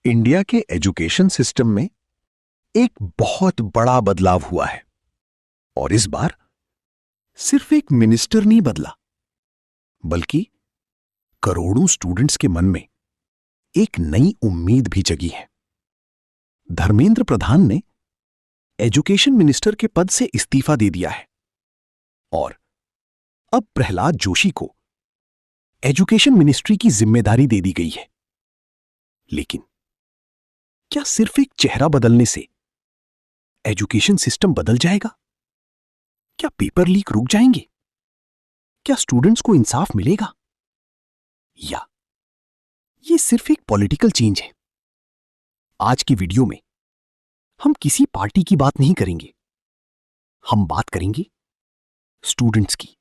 India के education system में एक बहुत बड़ा बदलाव हुआ है और इस बार सिर्फ एक मिनिस्टर नहीं बदला, बल्कि करोड़ों स्टूडेंट्स के मन में एक नई उम्मीद भी जगी है। धर्मेंद्र प्रधान ने एजुकेशन मिनिस्टर के पद से इस्तीफा दे दिया है और अब प्रहलाद जोशी को एजुकेशन मिनिस्ट्री की जिम्मेदारी दे दी गई है। लेकिन क्या सिर्फ एक चेहरा बदलने से एजुकेशन सिस्टम बदल जाएगा? क्या पेपर लीक रुक जाएंगे? क्या स्टूडेंट्स को इंसाफ मिलेगा? या ये सिर्फ एक पॉलिटिकल चेंज है? आज की वीडियो में हम किसी पार्टी की बात नहीं करेंगे, हम बात करेंगे स्टूडेंट्स की,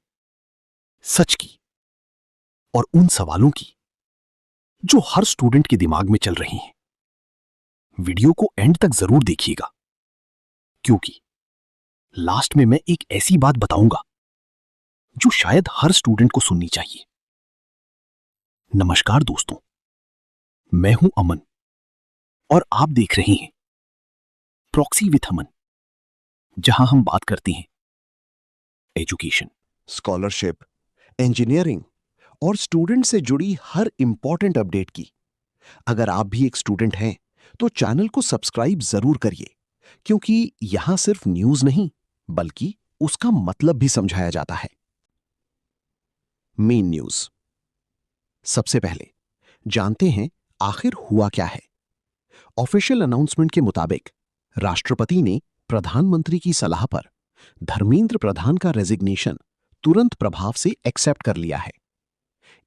सच की और उन सवालों की जो हर स्टूडेंट के दिमाग में चल रही हैं। वीडियो को एंड तक जरूर देखिएगा, क्योंकि लास्ट में मैं एक ऐसी बात बताऊंगा जो शायद हर स्टूडेंट को सुननी चाहिए। नमस्कार दोस्तों, मैं हूं अमन और आप देख रहे हैं प्रॉक्सी विथ अमन, जहां हम बात करते हैं एजुकेशन, स्कॉलरशिप, इंजीनियरिंग और स्टूडेंट से जुड़ी हर इंपॉर्टेंट अपडेट की। अगर आप भी एक स्टूडेंट हैं तो चैनल को सब्सक्राइब जरूर करिए, क्योंकि यहां सिर्फ न्यूज नहीं बल्कि उसका मतलब भी समझाया जाता है। Main news. सबसे पहले जानते हैं आखिर हुआ क्या है। ऑफिशियल अनाउंसमेंट के मुताबिक राष्ट्रपति ने प्रधानमंत्री की सलाह पर धर्मेंद्र प्रधान का रेजिग्नेशन तुरंत प्रभाव से एक्सेप्ट कर लिया है।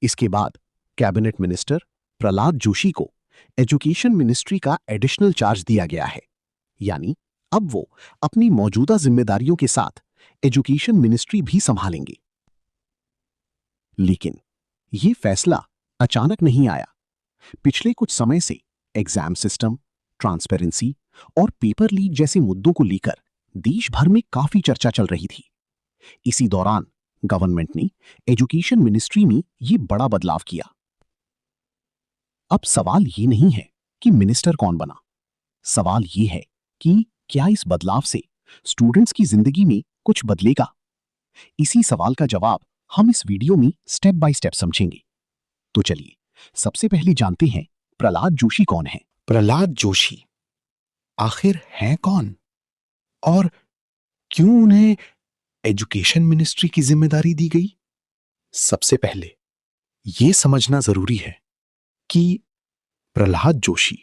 इसके बाद कैबिनेट मिनिस्टर प्रहलाद जोशी को एजुकेशन मिनिस्ट्री का एडिशनल चार्ज दिया गया है, यानी अब वो अपनी मौजूदा जिम्मेदारियों के साथ एजुकेशन मिनिस्ट्री भी संभालेंगे। लेकिन ये फैसला अचानक नहीं आया। पिछले कुछ समय से एग्जाम सिस्टम, ट्रांसपेरेंसी और पेपर लीक जैसे मुद्दों को लेकर देश भर में काफी चर्चा चल रही थी। इसी दौरान गवर्नमेंट ने एजुकेशन मिनिस्ट्री में ये बड़ा बदलाव किया। अब सवाल ये नहीं है कि मिनिस्टर कौन बना, सवाल ये है कि क्या इस बदलाव से स्टूडेंट्स की जिंदगी में कुछ बदलेगा। इसी सवाल का जवाब हम इस वीडियो में स्टेप बाय स्टेप समझेंगे। तो चलिए सबसे पहले जानते हैं प्रहलाद जोशी कौन है। प्रहलाद जोशी आखिर हैं कौन और क्यों उन्हें एजुकेशन मिनिस्ट्री की जिम्मेदारी दी गई? सबसे पहले यह समझना जरूरी है कि प्रहलाद जोशी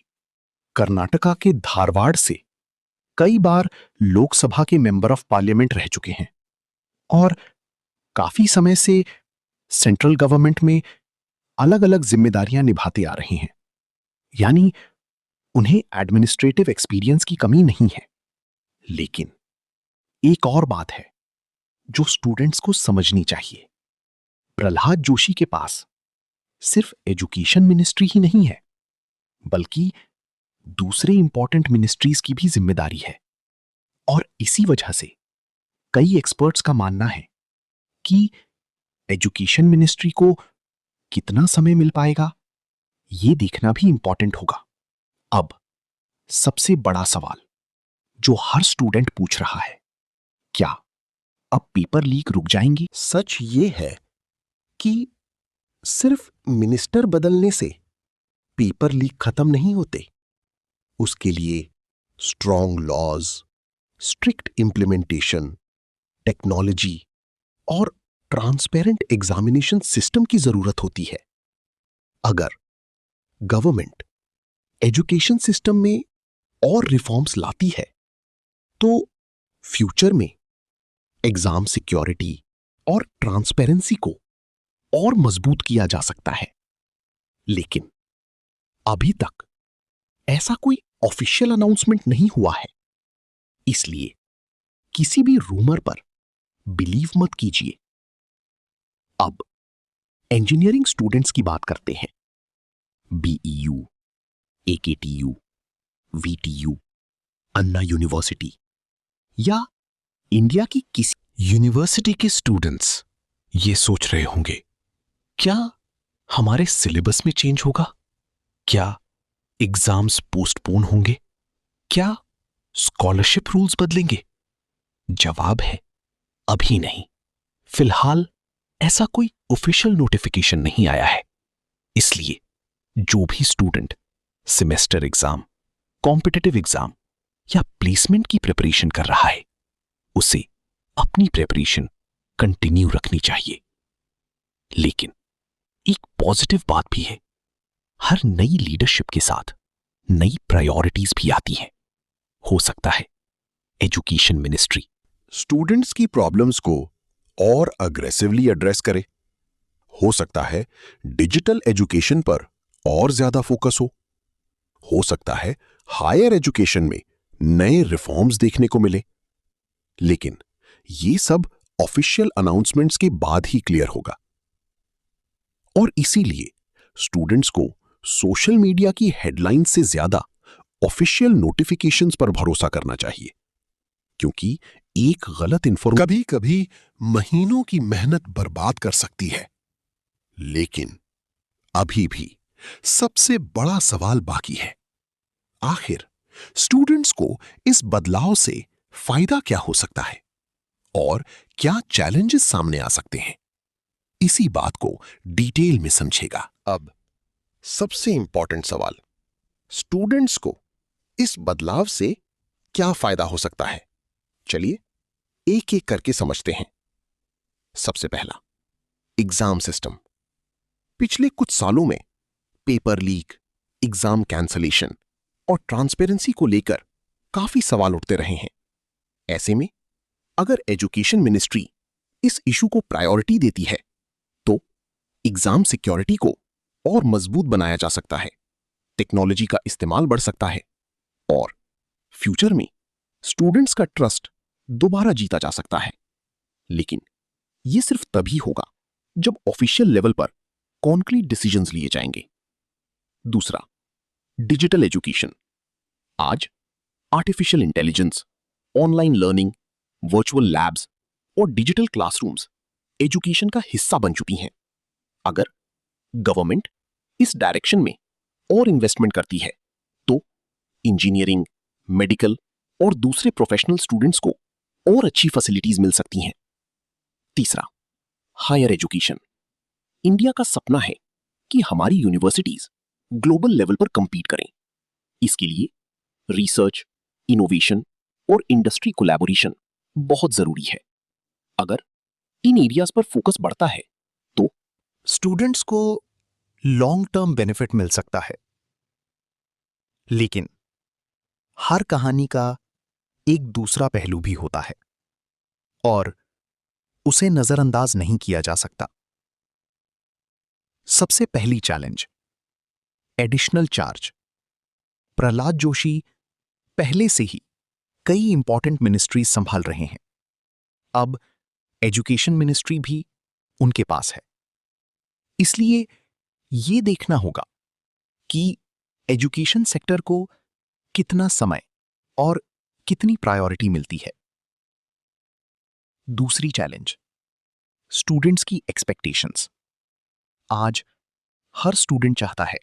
कर्नाटका के धारवाड़ से कई बार लोकसभा के मेंबर ऑफ पार्लियामेंट रह चुके हैं और काफी समय से सेंट्रल गवर्नमेंट में अलग अलग जिम्मेदारियां निभाते आ रहे हैं, यानी उन्हें एडमिनिस्ट्रेटिव एक्सपीरियंस की कमी नहीं है। लेकिन एक और बात है जो स्टूडेंट्स को समझनी चाहिए। प्रहलाद जोशी के पास सिर्फ एजुकेशन मिनिस्ट्री ही नहीं है, बल्कि दूसरे इंपॉर्टेंट मिनिस्ट्रीज की भी जिम्मेदारी है। और इसी वजह से कई एक्सपर्ट्स का मानना है कि एजुकेशन मिनिस्ट्री को कितना समय मिल पाएगा, यह देखना भी इंपॉर्टेंट होगा। अब सबसे बड़ा सवाल जो हर स्टूडेंट पूछ रहा है, क्या अब पेपर लीक रुक जाएंगे? सच ये है कि सिर्फ मिनिस्टर बदलने से पेपर लीक खत्म नहीं होते। उसके लिए strong laws, strict implementation, technology और ट्रांसपेरेंट एग्जामिनेशन सिस्टम की जरूरत होती है। अगर गवर्नमेंट एजुकेशन सिस्टम में और रिफॉर्म्स लाती है तो फ्यूचर में एग्जाम सिक्योरिटी और ट्रांसपेरेंसी को और मजबूत किया जा सकता है। लेकिन अभी तक ऐसा कोई ऑफिशियल अनाउंसमेंट नहीं हुआ है, इसलिए किसी भी रूमर पर बिलीव मत कीजिए। अब इंजीनियरिंग स्टूडेंट्स की बात करते हैं। बीईयू, एकेटीयू, वीटीयू, अन्ना यूनिवर्सिटी या इंडिया की किसी यूनिवर्सिटी के स्टूडेंट्स ये सोच रहे होंगे, क्या हमारे सिलेबस में चेंज होगा? क्या एग्जाम्स पोस्टपोन होंगे? क्या स्कॉलरशिप रूल्स बदलेंगे? जवाब है अभी नहीं। फिलहाल ऐसा कोई ऑफिशियल नोटिफिकेशन नहीं आया है। इसलिए जो भी student semester exam, competitive exam या प्लेसमेंट की प्रिपरेशन कर रहा है, उसे अपनी प्रिपरेशन कंटिन्यू रखनी चाहिए। लेकिन एक पॉजिटिव बात भी है, हर नई लीडरशिप के साथ नई प्रायोरिटीज भी आती हैं। हो सकता है एजुकेशन मिनिस्ट्री स्टूडेंट्स की प्रॉब्लम्स को और अग्रेसिवली एड्रेस करे। हो सकता है डिजिटल एजुकेशन पर और ज्यादा फोकस हो सकता है हायर एजुकेशन में नए रिफॉर्म्स देखने को मिले। लेकिन ये सब ऑफिशियल अनाउंसमेंट्स के बाद ही क्लियर होगा। और इसीलिए स्टूडेंट्स को सोशल मीडिया की हेडलाइंस से ज्यादा ऑफिशियल नोटिफिकेशंस पर भरोसा करना चाहिए, क्योंकि एक गलत इन्फॉर्मेशन कभी कभी महीनों की मेहनत बर्बाद कर सकती है। लेकिन अभी भी सबसे बड़ा सवाल बाकी है, आखिर स्टूडेंट्स को इस बदलाव से फायदा क्या हो सकता है और क्या चैलेंजेस सामने आ सकते हैं? इसी बात को डिटेल में समझेगा। अब सबसे इंपॉर्टेंट सवाल, स्टूडेंट्स को इस बदलाव से क्या फायदा हो सकता है? चलिए एक एक करके समझते हैं। सबसे पहला, एग्जाम सिस्टम। पिछले कुछ सालों में पेपर लीक, एग्जाम कैंसलेशन और ट्रांसपेरेंसी को लेकर काफी सवाल उठते रहे हैं। ऐसे में अगर एजुकेशन मिनिस्ट्री इस इशू को प्रायोरिटी देती है तो एग्जाम सिक्योरिटी को और मजबूत बनाया जा सकता है, टेक्नोलॉजी का इस्तेमाल बढ़ सकता है और फ्यूचर में स्टूडेंट्स का ट्रस्ट दोबारा जीता जा सकता है। लेकिन यह सिर्फ तभी होगा जब ऑफिशियल लेवल पर कॉन्क्रीट डिसीजंस लिए जाएंगे। दूसरा, डिजिटल एजुकेशन। आज artificial intelligence, online learning, virtual labs और डिजिटल क्लासरूम्स एजुकेशन का हिस्सा बन चुकी हैं। अगर गवर्नमेंट इस डायरेक्शन में और इन्वेस्टमेंट करती है तो इंजीनियरिंग, मेडिकल और दूसरे प्रोफेशनल स्टूडेंट्स को और अच्छी फैसिलिटीज मिल सकती हैं। तीसरा, हायर एजुकेशन। इंडिया का सपना है कि हमारी यूनिवर्सिटीज ग्लोबल लेवल पर कंपीट करें। इसके लिए रिसर्च, इनोवेशन और इंडस्ट्री कोलैबोरेशन बहुत जरूरी है। अगर इन एरियाज पर फोकस बढ़ता है तो स्टूडेंट्स को लॉन्ग टर्म बेनिफिट मिल सकता है। लेकिन हर कहानी का एक दूसरा पहलू भी होता है और उसे नजरअंदाज नहीं किया जा सकता। सबसे पहली challenge, additional charge. Prahlad Joshi पहले से ही कई इंपॉर्टेंट मिनिस्ट्रीज संभाल रहे हैं। अब एजुकेशन मिनिस्ट्री भी उनके पास है। इसलिए यह देखना होगा कि एजुकेशन सेक्टर को कितना समय और कितनी प्रायोरिटी मिलती है। दूसरी चैलेंज, स्टूडेंट्स की एक्सपेक्टेशंस। आज हर स्टूडेंट चाहता है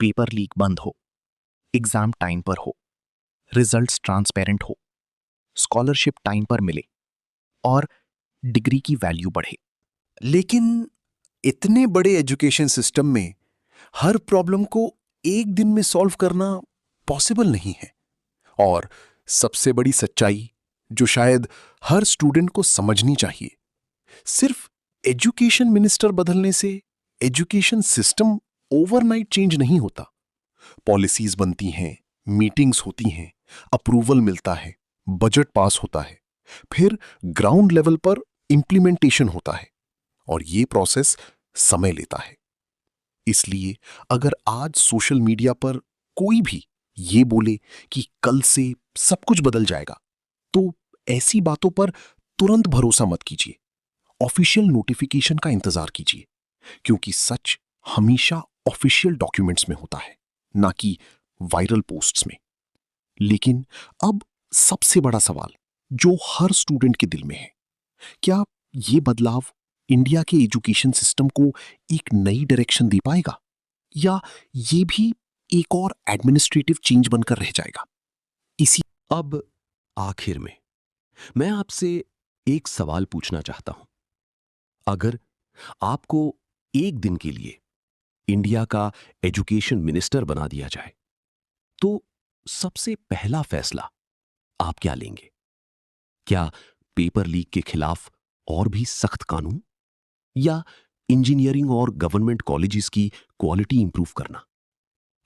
पेपर लीक बंद हो, एग्जाम टाइम पर हो, रिजल्ट्स ट्रांसपेरेंट हो, स्कॉलरशिप टाइम पर मिले और डिग्री की वैल्यू बढ़े। लेकिन इतने बड़े एजुकेशन सिस्टम में हर प्रॉब्लम को एक दिन में सॉल्व करना पॉसिबल नहीं है। और सबसे बड़ी सच्चाई जो शायद हर स्टूडेंट को समझनी चाहिए, सिर्फ एजुकेशन मिनिस्टर बदलने से एजुकेशन सिस्टम ओवरनाइट चेंज नहीं होता। पॉलिसीज बनती हैं, मीटिंग्स होती हैं, अप्रूवल मिलता है, बजट पास होता है, फिर ग्राउंड लेवल पर इंप्लीमेंटेशन होता है और ये प्रोसेस समय लेता है। इसलिए अगर आज सोशल मीडिया पर कोई भी ये बोले कि कल से सब कुछ बदल जाएगा, तो ऐसी बातों पर तुरंत भरोसा मत कीजिए। ऑफिशियल नोटिफिकेशन का इंतजार कीजिए, क्योंकि सच हमेशा ऑफिशियल डॉक्यूमेंट्स में होता है, ना कि वायरल पोस्ट्स में। लेकिन अब सबसे बड़ा सवाल जो हर स्टूडेंट के दिल में है, क्या ये बदलाव इंडिया के एजुकेशन सिस्टम को एक नई डायरेक्शन दे पाएगा, या ये भी एक और एडमिनिस्ट्रेटिव चेंज बनकर रह जाएगा। इसी अब आखिर में मैं आपसे एक सवाल पूछना चाहता हूं। अगर आपको एक दिन के लिए इंडिया का एजुकेशन मिनिस्टर बना दिया जाए तो सबसे पहला फैसला आप क्या लेंगे? क्या पेपर लीक के खिलाफ और भी सख्त कानून, या इंजीनियरिंग और गवर्नमेंट कॉलेजेस की क्वालिटी इंप्रूव करना,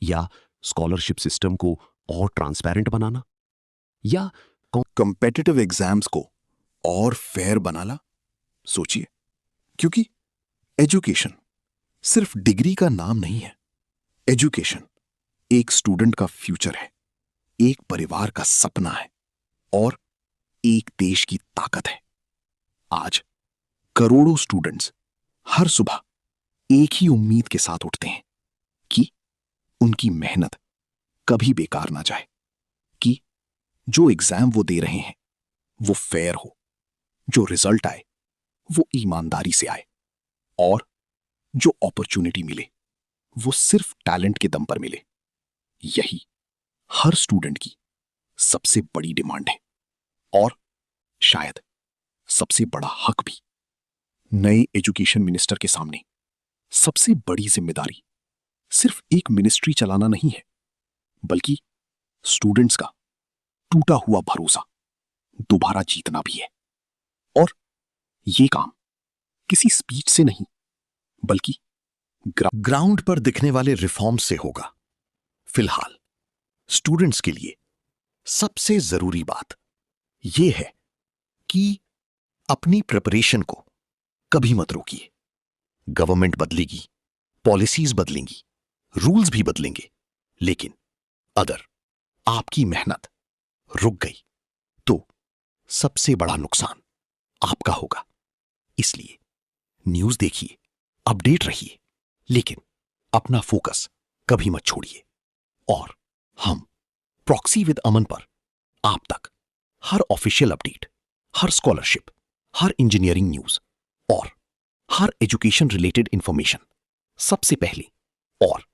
या स्कॉलरशिप सिस्टम को और ट्रांसपेरेंट बनाना, या कंपेटिटिव एग्जाम्स को और फेयर बनाना? सोचिए, क्योंकि एजुकेशन सिर्फ डिग्री का नाम नहीं है। एजुकेशन एक स्टूडेंट का फ्यूचर है, एक परिवार का सपना है और एक देश की ताकत है। आज करोड़ों स्टूडेंट्स हर सुबह एक ही उम्मीद के साथ उठते हैं कि उनकी मेहनत कभी बेकार ना जाए, कि जो एग्जाम वो दे रहे हैं वो फेयर हो, जो रिजल्ट आए वो ईमानदारी से आए, और जो अपॉर्चुनिटी मिले वो सिर्फ टैलेंट के दम पर मिले। यही हर स्टूडेंट की सबसे बड़ी डिमांड है और शायद सबसे बड़ा हक भी। नए एजुकेशन मिनिस्टर के सामने सबसे बड़ी जिम्मेदारी सिर्फ एक मिनिस्ट्री चलाना नहीं है, बल्कि स्टूडेंट्स का टूटा हुआ भरोसा दोबारा जीतना भी है। और ये काम किसी स्पीच से नहीं, बल्कि ग्राउंड पर दिखने वाले रिफॉर्म्स से होगा। फिलहाल स्टूडेंट्स के लिए सबसे जरूरी बात यह है कि अपनी प्रिपरेशन को कभी मत रोकिए। गवर्नमेंट बदलेगी, पॉलिसीज बदलेंगी, रूल्स भी बदलेंगे, लेकिन अगर आपकी मेहनत रुक गई तो सबसे बड़ा नुकसान आपका होगा। इसलिए न्यूज़ देखिए, अपडेट रहिए, लेकिन अपना फोकस कभी मत छोड़िए। और हम प्रॉक्सी विद अमन पर आप तक हर ऑफिशियल अपडेट, हर स्कॉलरशिप, हर इंजीनियरिंग न्यूज़ और हर एजुकेशन रिलेटेड इंफॉर्मेशन सबसे पहले और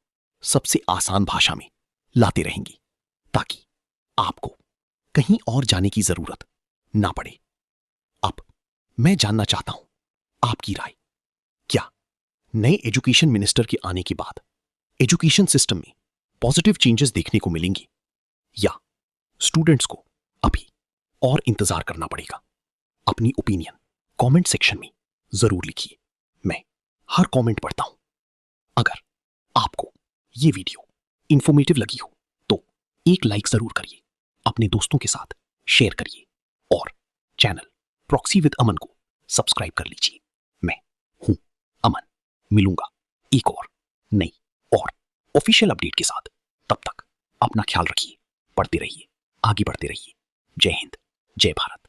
सबसे आसान भाषा में लाते रहेंगे, ताकि आपको कहीं और जाने की जरूरत ना पड़े। अब मैं जानना चाहता हूं आपकी राय। क्या नए एजुकेशन मिनिस्टर के आने के बाद एजुकेशन सिस्टम में पॉजिटिव चेंजेस देखने को मिलेंगे, या स्टूडेंट्स को अभी और इंतजार करना पड़ेगा? अपनी ओपिनियन कमेंट सेक्शन में जरूर लिखिए। मैं हर कमेंट पढ़ता हूं। अगर आपको यह वीडियो इंफॉर्मेटिव लगी हो तो एक लाइक जरूर करिए, अपने दोस्तों के साथ शेयर करिए और चैनल प्रॉक्सी विद अमन को सब्सक्राइब कर लीजिए। मैं हूं अमन, मिलूंगा एक और नई और ऑफिशियल अपडेट के साथ। तब तक अपना ख्याल रखिए, पढ़ते रहिए, आगे बढ़ते रहिए। जय हिंद, जय भारत।